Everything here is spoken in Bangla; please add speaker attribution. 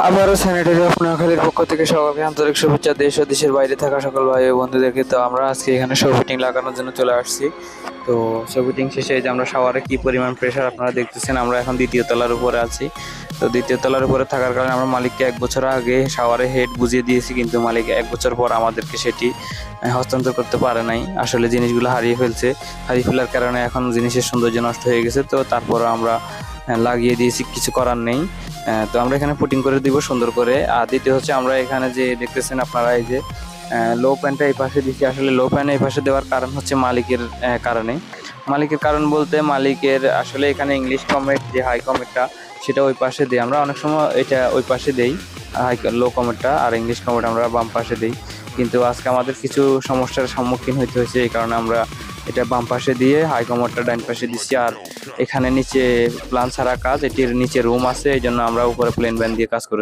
Speaker 1: আবারও স্যানিটারি অফ নোয়াখালীর পক্ষ থেকে সবাইকে আন্তরিক শুভেচ্ছা। দেশ ও দেশের বাইরে থাকা সকল ভাই ও বন্ধুদেরকে। তো আমরা আজকে এখানে শো ফিটিং লাগানোর জন্য চলে আসছি। তো শো ফিটিং শেষে যে আমরা শাওয়ারে কি পরিমাণ প্রেশার আপনারা দেখতেছেন। আমরা এখন দ্বিতীয় তলার উপরে আছি। তো দ্বিতীয় তলার উপরে থাকার কারণে আমরা মালিককে 1 বছর আগে শাওয়ারে হেড বুঝিয়ে দিয়েছি, কিন্তু মালিক 1 বছর পর আমাদেরকে সেটি হস্তান্তর করতে পারে নাই। আসলে জিনিসগুলো হারিয়ে ফেলছে। হারিয়ে ফেলার কারণে এখন জিনিসের সৌন্দর্য নষ্ট হয়ে গেছে। তো তারপরও আমরা লাগিয়ে দিয়েছি, কিছু করার নেই। তো আমরা এখানে পুটিং করে দিব সুন্দর করে। আর দ্বিতীয় হচ্ছে আমরা এখানে যে দেখতেছেন আপনারা, এই যে লো প্যানটা এই পাশে দিচ্ছি। আসলে লো প্যান এই পাশে দেওয়ার কারণ হচ্ছে মালিকের কারণে। মালিকের কারণ বলতে মালিকের আসলে এখানে ইংলিশ কমেট যে হাই কমেটটা সেটা ওই পাশে দিই। আমরা অনেক সময় এটা ওই পাশে দেই হাই লো কমেটটা, আর ইংলিশ কমেট আমরা বাম পাশে দিই। কিন্তু আজকে আমাদের কিছু সমস্যার সম্মুখীন হতে হয়েছে, এই কারণে আমরা এটা বাম পাশে দিয়ে হাই কমেটটা ডাইন পাশে দিচ্ছি। আর এখানে নিচে প্লান ছাড়া কাজ, এটির নিচে রুম আছে, এই জন্য আমরা উপরে প্লেন ব্যান দিয়ে কাজ করে